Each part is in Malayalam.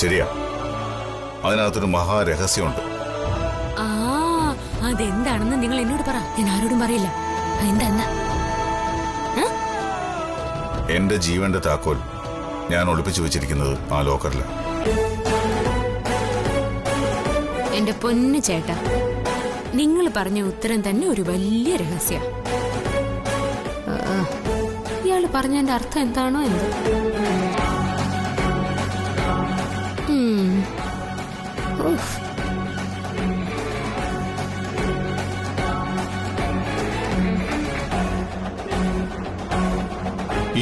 ശരിയാ, അതിനകത്തൊരു മഹാരഹസ്യമുണ്ട്. ആ അതെന്താണെന്ന് നിങ്ങൾ എന്നോട് പറ, ഞാൻ ആരോടും പറയില്ല. എന്താ? എന്റെ ജീവന്റെ താക്കോൽ ഞാൻ ഒളിപ്പിച്ചു വെച്ചിരിക്കുന്നത് ആ ലോക്കറില്. എന്റെ പൊന്നു ചേട്ടാ, നിങ്ങൾ പറഞ്ഞ ഉത്തരം തന്നെ ഒരു വലിയ രഹസ്യ. ഇയാള് പറഞ്ഞതിന്റെ അർത്ഥം എന്താണോ എന്തോ.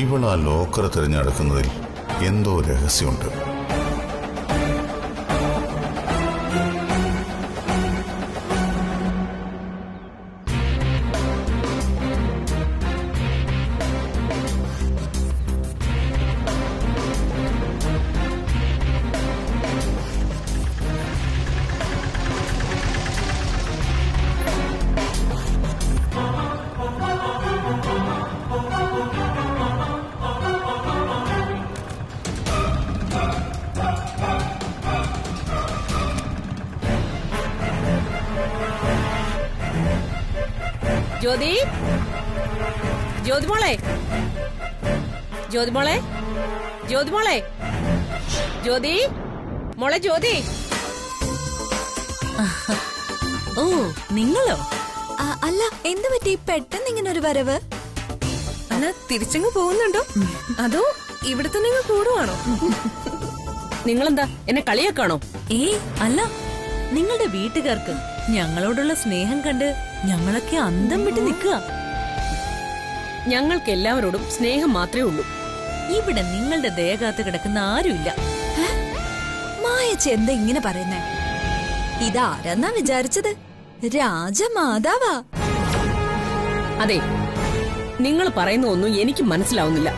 ഇവൾ ആ ലോക്കർ തിരഞ്ഞെടുക്കുന്നതിൽ എന്തോ രഹസ്യമുണ്ട്. ജ്യോതി, ജ്യോതിമോളെ, ജ്യോതിമോളെ, ജ്യോതിമോളെ, ജ്യോതി മോളെ, ജ്യോതി. ഓ, നിങ്ങളോ? അല്ല, എന്ത് പറ്റി പെട്ടെന്ന് ഇങ്ങനെ ഒരു വരവ്? അല്ല, തിരിച്ചങ്ങ് പോകുന്നുണ്ടോ അതോ ഇവിടെ തന്നെ കൂടുവാണോ? നിങ്ങളെന്താ എന്നെ കളിയാക്കാണോ? അല്ല, നിങ്ങളുടെ വീട്ടുകാർക്ക് ഞങ്ങളോടുള്ള സ്നേഹം കണ്ട് ഞങ്ങളൊക്കെ അന്തം വിട്ട് നിൽക്കുക. ഞങ്ങൾക്ക് എല്ലാവരോടും സ്നേഹം മാത്രമേ ഉള്ളൂ. ഇവിടെ നിങ്ങളുടെ ദേഹത്ത് കിടക്കുന്ന ആരുമില്ല. മായച്ച എന്താ ഇങ്ങനെ പറയുന്നേ? ഇതാരെന്നാ വിചാരിച്ചത്? രാജമാതാവാ. അതെ, നിങ്ങൾ പറയുന്ന ഒന്നും എനിക്ക് മനസ്സിലാവുന്നില്ല.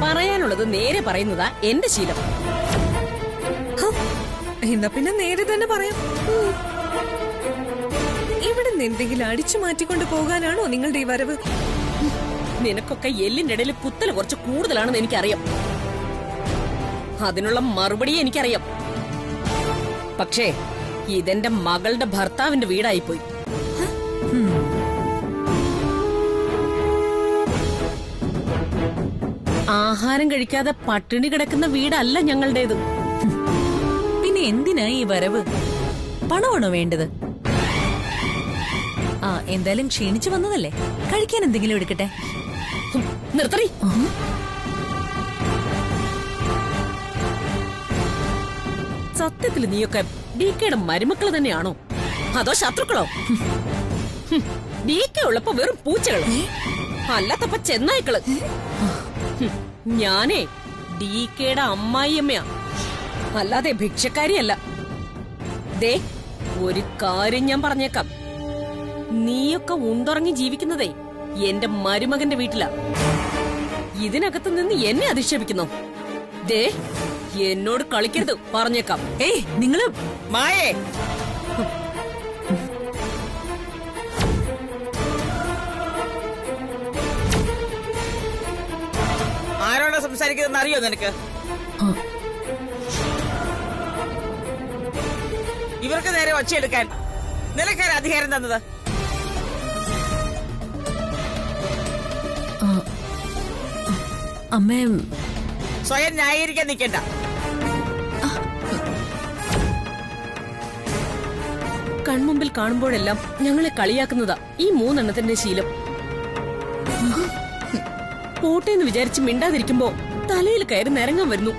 പറയാനുള്ളത് നേരെ പറയുന്നതാ എന്റെ ശീലം. എന്നാ പിന്നെ നേരെ തന്നെ പറയാം. ഇവിടെ നിന്ന് എന്തെങ്കിലും അടിച്ചു മാറ്റിക്കൊണ്ട് പോകാനാണോ നിങ്ങളുടെ ഈ വരവ്? നിനക്കൊക്കെ എല്ലിന്റെ ഇടയിൽ കുത്തൽ കുറച്ച് കൂടുതലാണെന്ന് എനിക്കറിയാം. അതിനുള്ള മറുപടി എനിക്കറിയാം. പക്ഷേ ഇതെന്റെ മകളുടെ ഭർത്താവിന്റെ വീടായിപ്പോയി. ആഹാരം കഴിക്കാതെ പട്ടിണി കിടക്കുന്ന വീടല്ല ഞങ്ങളുടേത്. പിന്നെ എന്തിനാ ഈ വരവ്? പണമാണോ വേണ്ടത്? എന്തായാലും ക്ഷീണിച്ചു വന്നതല്ലേ, കഴിക്കാൻ എന്തെങ്കിലും എടുക്കട്ടെ. നിർത്തറി. സത്യത്തിൽ നീയൊക്കെ ഡി.കെയുടെ മരുമക്കള് തന്നെയാണോ അതോ ശത്രുക്കളോ? ഡി.കെ ഉള്ളപ്പോ വെറും പൂച്ചകള്, അല്ലാത്തപ്പോ ചെന്നായ്ക്കള്. ഞാനേ ഡി.കെയുടെ അമ്മായിയമ്മയാ, അല്ലാതെ ഭിക്ഷക്കാരിയല്ല. ദേ, ഒരു കാര്യം ഞാൻ പറഞ്ഞേക്കാം. നീയൊക്കെ ഉണ്ടുറങ്ങി ജീവിക്കുന്നതേ എന്റെ മരുമകന്റെ വീട്ടിലാ. ഇതിനകത്ത് നിന്ന് എന്നെ അധിക്ഷേപിക്കുന്നു. ദേ, എന്നോട് കളിക്കരുത്, പറഞ്ഞേക്കാം. നിങ്ങള് മായേ, ആരോടാ സംസാരിക്കുന്നതെന്ന് അറിയോ നിനക്ക്? ഇവർക്ക് നേരെ ഒച്ചയെടുക്കാൻ നിനക്കാര് അധികാരം തന്നത്? അമ്മേ, സ്വയം ന്യായീകരിക്കാൻ നിൽക്കണ്ട. കൺമുമ്പിൽ കാണുമ്പോഴെല്ലാം ഞങ്ങളെ കളിയാക്കുന്നതാ ഈ മൂന്നെണ്ണത്തിന്റെ ശീലം. പോട്ടേന്ന് വിചാരിച്ച് മിണ്ടാതിരിക്കുമ്പോ തലയിൽ കയറി നിരങ്ങാൻ വരുന്നു.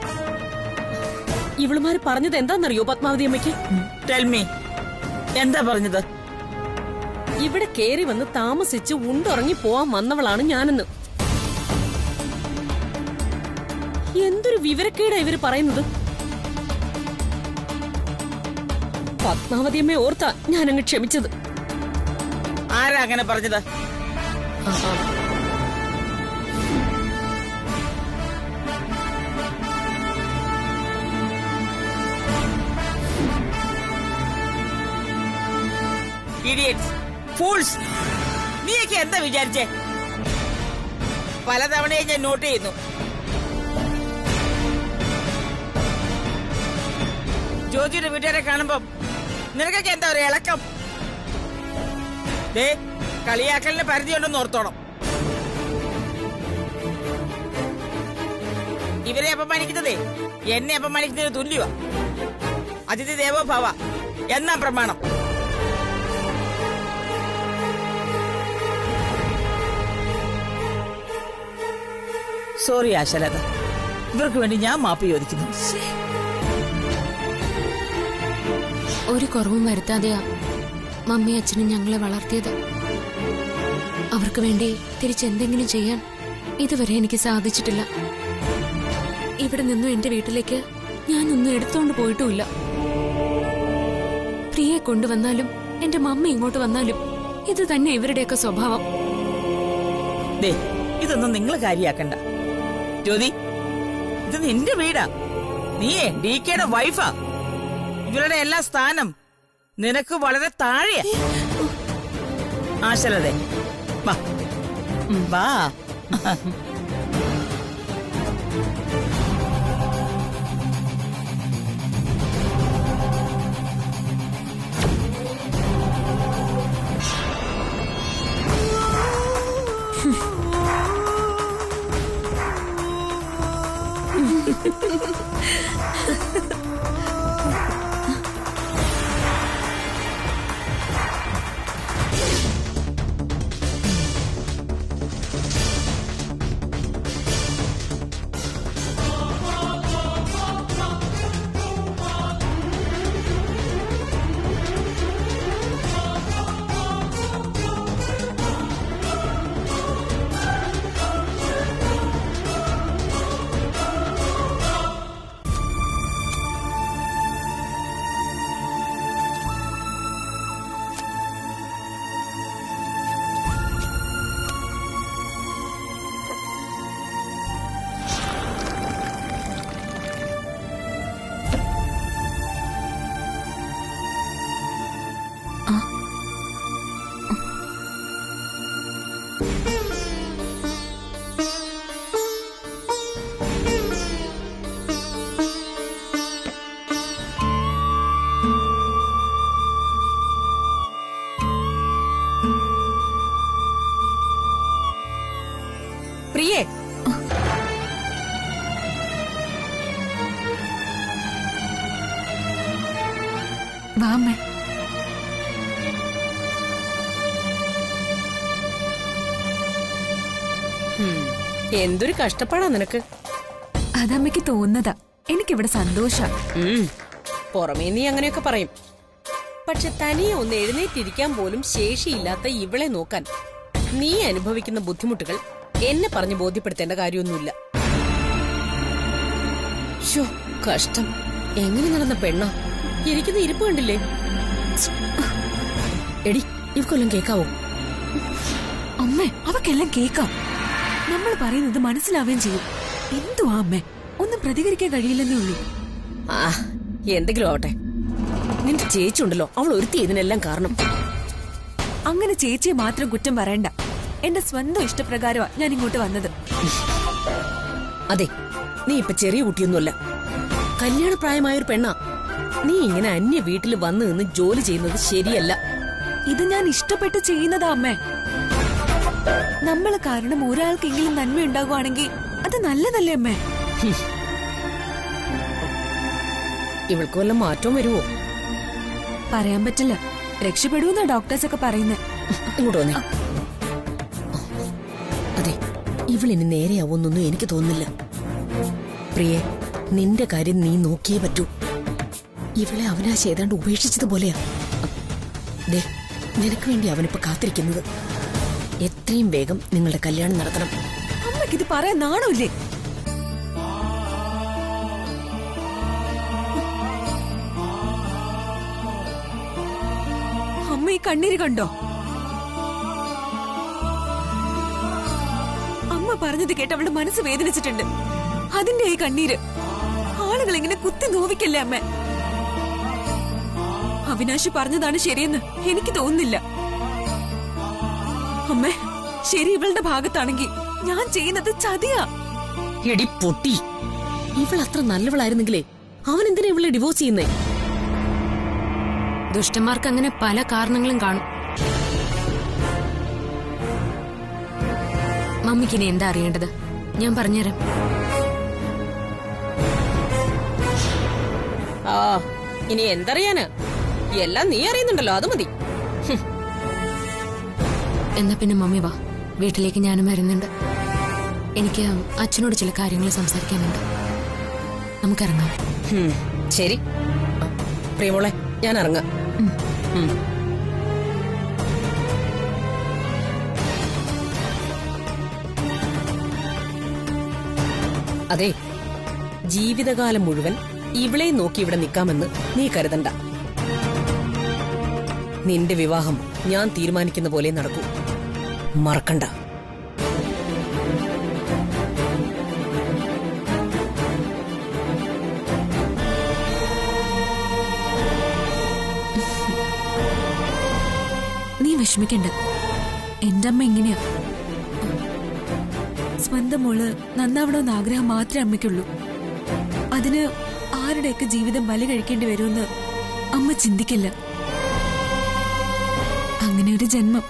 ഇവളുമാര് പറഞ്ഞത് എന്താന്നറിയോ പത്മാവതി അമ്മയ്ക്ക്? ടെൽ മീ, എന്താ പറഞ്ഞത്? ഇവിടെ കേറി വന്ന് താമസിച്ച് ഉണ്ടുറങ്ങി പോവാൻ വന്നവളാണ് ഞാനെന്ന്. എന്തൊരു വിവരക്കേടാ ഇവര് പറയുന്നത്. പത്മാവതിയമ്മയെ ഓർത്താ ഞാനങ്ങ് ക്ഷമിച്ചത്. ആരാ അങ്ങനെ പറഞ്ഞത്? ഇഡിയറ്റ്സ്, ഫൂൾസ്, നീയൊക്കെ എന്താ വിചാരിച്ചേ? പലതവണയും ഞാൻ നോട്ട് ചെയ്യുന്നു. ജോജിയുടെ വീട്ടുകാരെ കാണുമ്പോ നിനക്കൊക്കെ എന്താ ഒരു ഇളക്കം? ദേ, കളിയാക്കലിന് പരിധിയുണ്ടെന്ന് ഓർത്തോണം. ഇവരെ അപമാനിക്കുന്നതേ എന്നെ അപമാനിക്കുന്നതിന് തുല്യവാ. അതിഥി ദേവോ ഭവ എന്നാ പ്രമാണം. സോറി ആശലത, ഇവർക്ക് വേണ്ടി ഞാൻ മാപ്പ് ചോദിക്കുന്നു. ഒരു കുറവും വരുത്താതെയാ മമ്മി അച്ഛനും ഞങ്ങളെ വളർത്തിയത്. അവർക്ക് വേണ്ടി തിരിച്ചെന്തെങ്കിലും ചെയ്യാൻ ഇതുവരെ എനിക്ക് സാധിച്ചിട്ടില്ല. ഇവിടെ നിന്നും എന്റെ വീട്ടിലേക്ക് ഞാനൊന്നും എടുത്തോണ്ട് പോയിട്ടുമില്ല. പ്രിയെ കൊണ്ടുവന്നാലും എന്റെ മമ്മി ഇങ്ങോട്ട് വന്നാലും ഇത് തന്നെ ഇവരുടെയൊക്കെ സ്വഭാവം. ദേ, ഇതൊന്നും നിങ്ങൾ കാര്യാക്കണ്ട. ജ്യോതി, ഇത് നിന്റെ വീടാ. നീയേ DKയുടെ വൈഫാ. ഇവരുടെ എല്ലാ സ്ഥാനം നിനക്ക് വളരെ താഴെയാ. ആശലതേ, വാ വാ. പ്രിയേ, വാമ്മേ. എന്തൊരു കഷ്ടപ്പാടാ നിനക്ക്. അതമ്മയ്ക്ക് തോന്നുന്നതാ. എനിക്കിവിടെ സന്തോഷ. പുറമേ നീ അങ്ങനെയൊക്കെ പറയും. പക്ഷെ തനിയെ ഒന്ന് എഴുന്നേറ്റിരിക്കാൻ പോലും ശേഷിയില്ലാത്ത ഇവളെ നോക്കാൻ നീ അനുഭവിക്കുന്ന ബുദ്ധിമുട്ടുകൾ എന്നെ പറഞ്ഞ് ബോധ്യപ്പെടുത്തേണ്ട കാര്യമൊന്നുമില്ല. ശോ, കഷ്ടം. എങ്ങനെ നടന്ന പെണ്ണാ. ഇരിക്കുന്ന ഇരിപ്പ് കണ്ടില്ലേ? എടി, ഇവക്കൊല്ലം കേക്കാവോ? അമ്മേ, അവക്കെല്ലാം കേക്കാം. നമ്മൾ പറയുന്നത് മനസ്സിലാവുകയും ചെയ്യും. എന്തുവാ അമ്മേ, ഒന്നും പ്രതികരിക്കാൻ കഴിയില്ലെന്നേ ഉള്ളൂ. ആ, എന്തെങ്കിലും ആവട്ടെ. നിന്റെ ചേച്ചി ഉണ്ടല്ലോ, അവൾ ഒരുത്തി ഇതിനെല്ലാം കാരണം. അങ്ങനെ ചേച്ചിയെ മാത്രം കുറ്റം പറയണ്ട. എന്റെ സ്വന്തം ഇഷ്ടപ്രകാരമാ ഞാൻ ഇങ്ങോട്ട് വന്നത്. അതെ, നീ ഇപ്പൊ ചെറിയ കുട്ടിയൊന്നുമല്ല, കല്യാണപ്രായമായൊരു പെണ്ണാ. നീ ഇങ്ങനെ അന്യ വീട്ടിൽ വന്നു നിന്ന് ജോലി ചെയ്യുന്നത് ശരിയല്ല. ഇത് ഞാൻ ഇഷ്ടപ്പെട്ട് ചെയ്യുന്നതാ അമ്മേ. നമ്മൾ കാരണം ഒരാൾക്കെങ്കിലും നന്മയുണ്ടാകുവാണെങ്കിൽ അത് നല്ലതല്ലേ അമ്മേ? ഇവൾക്ക് വല്ല മാറ്റവും വരുമോ? പറയാൻ പറ്റില്ല. രക്ഷപ്പെടുന്ന ഡോക്ടേഴ്സ് ഒക്കെ പറയുന്നേ. ഇങ്ങോട്ട് വന്നേ. അതെ, ഇവളിനി നേരെയാവൊന്നൊന്നും എനിക്ക് തോന്നുന്നില്ല. പ്രിയെ, നിന്റെ കാര്യം നീ നോക്കിയേ പറ്റൂ. ഇവളെ അവനാശ ഏതാണ്ട് ഉപേക്ഷിച്ചതുപോലെയാ. ദേ, നിനക്ക് വേണ്ടി അവനിപ്പോ കാത്തിരിക്കുന്നത്. എത്രയും വേഗം നിങ്ങളുടെ കല്യാണം നടത്തണം. അമ്മയ്ക്കിത് പറയാൻ നാണമില്ലേ? അമ്മ ഈ കണ്ണീര് കണ്ടോ? അമ്മ പറഞ്ഞത് കേട്ട് അവളുടെ മനസ്സ് വേദനിച്ചിട്ടുണ്ട്. അതിന്റെ ഈ കണ്ണീര് ആളുകൾ ഇങ്ങനെ കുത്തി നോവിക്കല്ലേ അമ്മ? അവിനാശ് പറഞ്ഞതാണ് ശരിയെന്ന് എനിക്ക് തോന്നുന്നില്ല. അമ്മേ, ശരി ഇവളുടെ ഭാഗത്താണെങ്കിൽ ഞാൻ ചെയ്യുന്നത് ചതിയാ. എടി പൊട്ടി, ഇവൾ അത്ര നല്ലവളായിരുന്നെങ്കിലേ അവൻ എന്തിനാ ഇവളെ ഡിവോഴ്സ് ചെയ്യുന്നേ? ദുഷ്ടന്മാർക്ക് അങ്ങനെ പല കാരണങ്ങളും കാണും. മമ്മിക്കിനി എന്താ അറിയേണ്ടത്? ഞാൻ പറഞ്ഞുതരാം. ആ ഇനി എന്തറിയാന്? എല്ലാം നീ അറിയുന്നുണ്ടല്ലോ, അത് മതി. എന്നാ പിന്നെ മമ്മി വാ, വീട്ടിലേക്ക് ഞാനും വരുന്നുണ്ട്. എനിക്ക് അച്ഛനോട് ചില കാര്യങ്ങൾ സംസാരിക്കാനുണ്ട്. നമുക്കിറങ്ങാം. ശരി പ്രിയമോളെ, ഞാൻ ഇറങ്ങാം. അതെ, ജീവിതകാലം മുഴുവൻ ഇവളെ നോക്കി ഇവിടെ നിൽക്കാമെന്ന് നീ കരുതണ്ട. നിന്റെ വിവാഹം ഞാൻ തീരുമാനിക്കുന്ന പോലെ നടക്കൂ, മറക്കണ്ട. നീ വിഷമിക്കണ്ട. എന്റെ അമ്മ ഇങ്ങനെയാ. സ്വന്തം മോള് നന്നാവണമെന്ന് ആഗ്രഹം മാത്രമേ അമ്മയ്ക്കുള്ളൂ. അതിന് ആരുടെയൊക്കെ ജീവിതം ബലി കഴിക്കേണ്ടി വരുമെന്ന് അമ്മ ചിന്തിക്കില്ല. അങ്ങനെ ഒരു ജന്മം.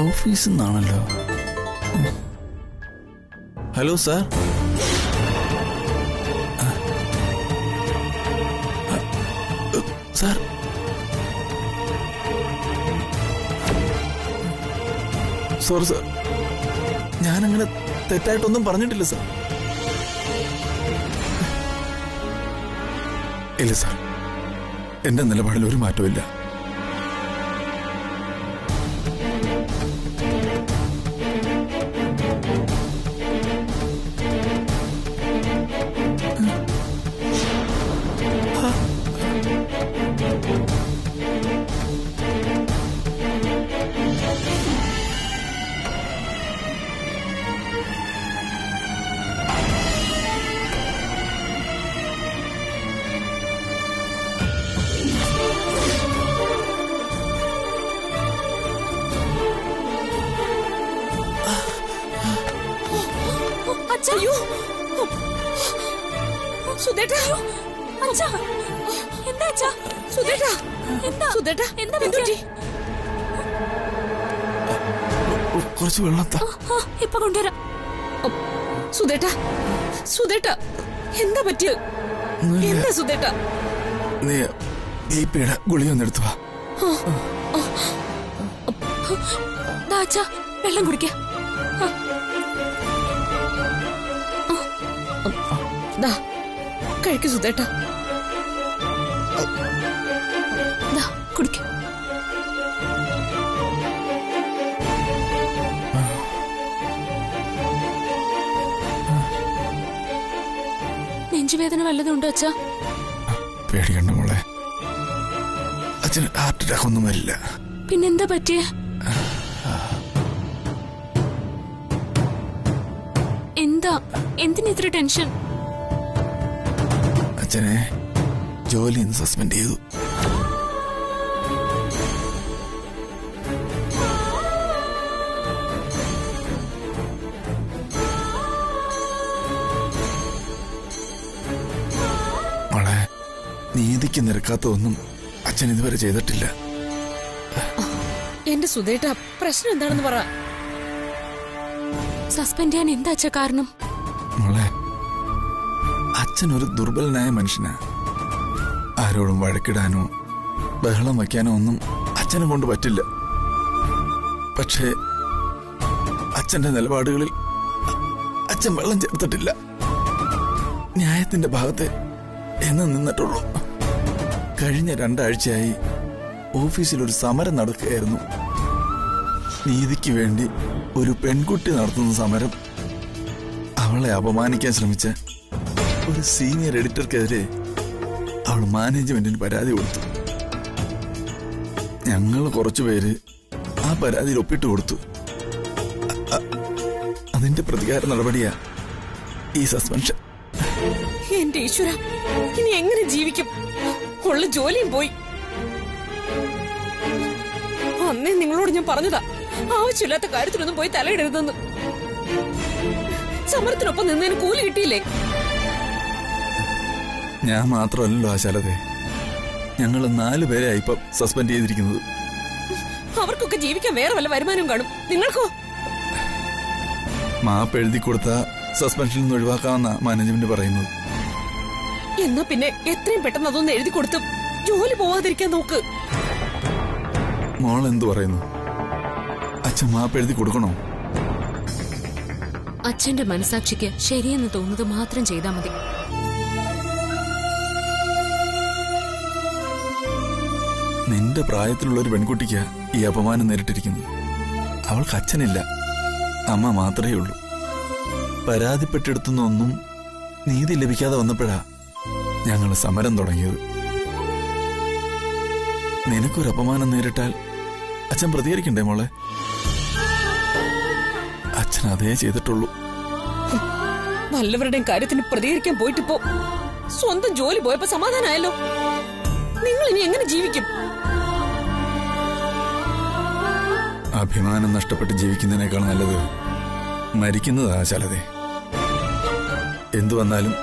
ഓഫീസിൽ നിന്നാണല്ലോ. Hello sir. Sir sorry sir, ഞാനങ്ങനെ തെറ്റായിട്ടൊന്നും പറഞ്ഞിട്ടില്ല സാർ. ഇല്ല സാർ, എന്റെ നിലപാടിൽ ഒരു മാറ്റമില്ല. അയ്യോ സുധേട്ടാ, എന്താ സുധേട്ടാ? സുധേട്ടാ എന്താ പറ്റി? കുറച്ച് വെള്ളത്താ. ഇപ്പൊ കൊണ്ടുവരാം. സുധേട്ടാ, സുധേട്ടാ എന്താ പറ്റിയത്? എന്താ സുധേട്ടാ? നീ ബിപിയുടെ ഗുളിയൊന്നും എടുത്തു വാ. വെള്ളം കുടിക്ക. കഴിക്കു സുധേട്ടാ, കുടിക്ക. നെഞ്ചുവേദന വല്ലതും ഉണ്ടോ അച്ഛാ? പേടിക്കണ്ട മോളെ, അച്ഛന് ഹാർട്ട് അറ്റാക്ക് ഒന്നും വരില്ല. പിന്നെന്താ പറ്റിയ? എന്താ, എന്തിനിത്ര ടെൻഷൻ? അച്ഛനെ ജോലി സസ്പെൻഡ് ചെയ്തു. മോളെ, നീതിക്ക് നിരക്കാത്തതൊന്നും അച്ഛൻ ഇതുവരെ ചെയ്തിട്ടില്ല. എന്റെ സുധേട്ടാ, പ്രശ്നം എന്താണെന്ന് പറ. സസ്പെൻഡ് ചെയ്യാൻ എന്താ അച്ഛാ കാരണം? മോളെ, അച്ഛൻ ഒരു ദുർബലനായ മനുഷ്യനാ. ആരോടും വഴക്കിടാനോ ബഹളം വയ്ക്കാനോ ഒന്നും അച്ഛനെ കൊണ്ട് പറ്റില്ല. പക്ഷേ അച്ഛന്റെ നിലപാടുകളിൽ അച്ഛൻ വെള്ളം ചേർത്തിട്ടില്ല. ന്യായത്തിന്റെ ഭാഗത്തെ എന്ന് നിന്നിട്ടുള്ളൂ. കഴിഞ്ഞ 2 ആഴ്ചയായി ഓഫീസിൽ ഒരു സമരം നടക്കുകയായിരുന്നു. നീതിക്ക് വേണ്ടി ഒരു പെൺകുട്ടി നടത്തുന്ന സമരം. അവളെ അപമാനിക്കാൻ ശ്രമിച്ച ഒരു സീനിയർ എഡിറ്റർക്കെതിരെ അവൾ മാനേജ്മെന്റിന് പരാതി കൊടുത്തു. ഞങ്ങൾ കുറച്ചുപേര് ആ പരാതിയിൽ ഒപ്പിട്ട് കൊടുത്തു. അതിന്റെ പ്രതികാര നടപടിയാ ഈ സസ്പെൻഷൻ. എന്റെ ഈശ്വര, ഇനി എങ്ങനെ ജീവിക്കും? ഉള്ള ജോലിയും പോയി. അന്നേ നിങ്ങളോട് ഞാൻ പറഞ്ഞതാ, ആവശ്യമില്ലാത്ത കാര്യത്തിലൊന്നും പോയി തലയിടരുതെന്ന്. സമരത്തിനൊപ്പം നിന്നതിന് കൂലി കിട്ടിയില്ലേ? ഞാൻ മാത്രമല്ലല്ലോ ആശാലതെ, ഞങ്ങൾ 4 പേരെ ഇപ്പൊ സസ്പെൻഡ് ചെയ്തിരിക്കുന്നത്. അവർക്കൊക്കെ ജീവിക്കാൻ വേറെ വല്ല വരുമാനം കാണും. നിങ്ങൾക്കോ? മാപ്പ് എഴുതി കൊടുത്ത സസ്പെൻഷനിൽ നിന്ന് ഒഴിവാക്കാമെന്നാ മാനേജ്മെന്റ് പറയുന്നത്. എന്നാ പിന്നെ എത്രയും പെട്ടെന്ന് അതൊന്ന് എഴുതി കൊടുത്ത് ജോലി പോവാതിരിക്കാൻ നോക്ക്. മോൾ എന്തു പറയുന്നു? അച്ഛൻ മാപ്പ് എഴുതി കൊടുക്കണോ? അച്ഛന്റെ മനസാക്ഷിക്ക് ശരിയെന്ന് തോന്നുന്നത് മാത്രം ചെയ്താൽ മതി. നിന്റെ പ്രായത്തിലുള്ള ഒരു പെൺകുട്ടിക്ക് ഈ അപമാനം നേരിട്ടിരിക്കുന്നത്. അവൾക്ക് അച്ഛനില്ല, അമ്മ മാത്രമേ ഉള്ളൂ. പരാതിപ്പെട്ടെടുത്തുനിന്നൊന്നും നീതി ലഭിക്കാതെ വന്നപ്പോഴാ ഞങ്ങൾ സമരം തുടങ്ങിയത്. നിനക്കൊരു അപമാനം നേരിട്ടാൽ അച്ഛൻ പ്രതികരിക്കണ്ടേ മോളെ? അച്ഛൻ അതേ ചെയ്തിട്ടുള്ളൂ. വല്ലവരുടെയും കാര്യത്തിന് പ്രതികരിക്കാൻ പോയിട്ടിപ്പോ സ്വന്തം ജോലി പോയപ്പോ സമാധാനമായല്ലോ. നിങ്ങൾ ഇനി എങ്ങനെ ജീവിക്കും? അഭിമാനം നഷ്ടപ്പെട്ട് ജീവിക്കുന്നതിനേക്കാൾ നല്ലത് മരിക്കുന്നതാ ശാലതേ. എന്തു വന്നാലും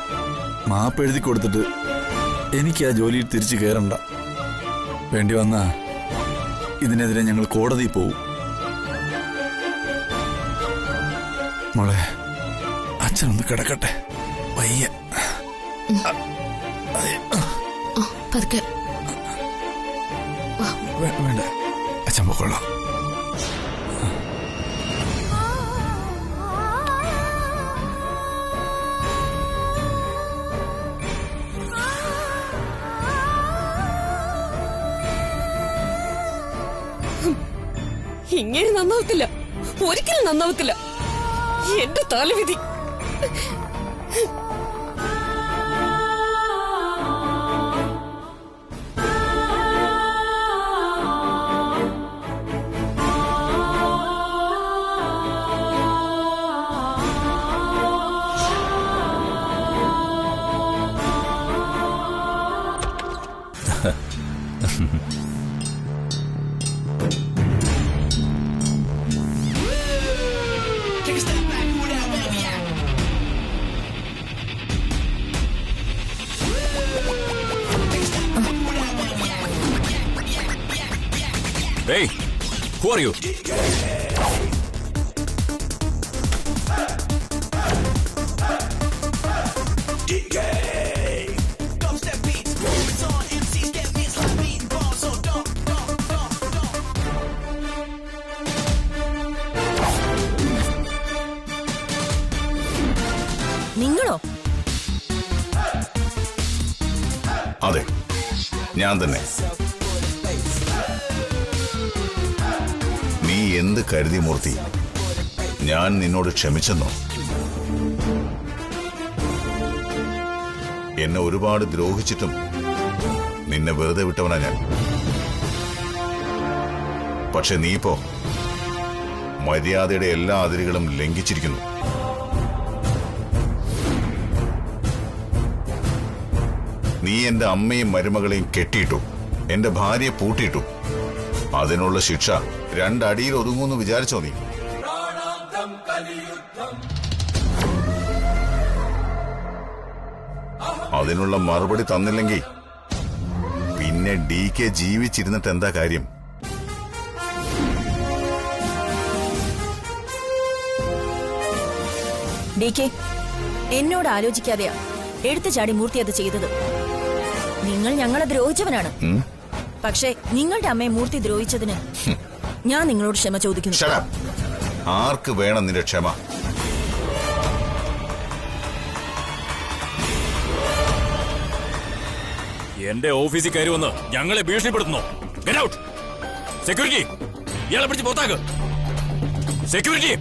മാപ്പ് എഴുതി കൊടുത്തിട്ട് എനിക്ക് ആ ജോലിയിൽ തിരിച്ചു കയറണ്ട. വേണ്ടി വന്നാ ഇതിനെതിരെ ഞങ്ങൾ കോടതിയിൽ പോവും. മോളെ, അച്ഛനൊന്ന് കിടക്കട്ടെ, വയ്യ. പതുക്കെ. വേണ്ട, അച്ഛൻ പൊക്കോളാം. ഇങ്ങനെ നന്നാവത്തില്ല, ഒരിക്കലും നന്നാവത്തില്ല. എന്റെ തലവിധി. Hey, who are you? നിങ്ങളോ? അതെ, ഞാൻ തന്നെ. നീ എന്ത് കരുതി മൂർത്തി? ഞാൻ നിന്നോട് ക്ഷമിച്ചെന്നോ? എന്നെ ഒരുപാട് ദ്രോഹിച്ചിട്ടും നിന്നെ വെറുതെ വിട്ടവനാ ഞാൻ. പക്ഷെ നീയിപ്പോ മര്യാദയുടെ എല്ലാ അതിരുകളും ലംഘിച്ചിരിക്കുന്നു. നീ എന്റെ അമ്മയും മരുമകളെയും കെട്ടിയിട്ടു, എന്റെ ഭാര്യയെ പൂട്ടിയിട്ടു. അതിനുള്ള ശിക്ഷ 2 അടിയിൽ ഒതുങ്ങുമെന്ന് വിചാരിച്ചോ നീ? അതിനുള്ള മറുപടി തന്നില്ലെങ്കിൽ പിന്നെ DK ജീവിച്ചിരുന്നിട്ട് എന്താ കാര്യം? DK, എന്നോട് ആലോചിക്കാതെയാ എടുത്തു ചാടി മൂർത്തി അത് ചെയ്തത്. നിങ്ങൾ ഞങ്ങളെ ദ്രോഹിച്ചവനാണ്. പക്ഷേ നിങ്ങളുടെ അമ്മയെ മൂർത്തി ദ്രോഹിച്ചതിന് ഞാൻ നിങ്ങളോട് ക്ഷമ ചോദിക്കുന്നു. Shut up. ആർക്ക് വേണം നിന്റെ ക്ഷമ? എന്റെ ഓഫീസിൽ കയറി വന്ന് ഞങ്ങളെ ഭീഷണിപ്പെടുത്തുന്നു. Get out. Security, ഇയാളെ പിടിച്ച് പുറത്താക്ക്. Security.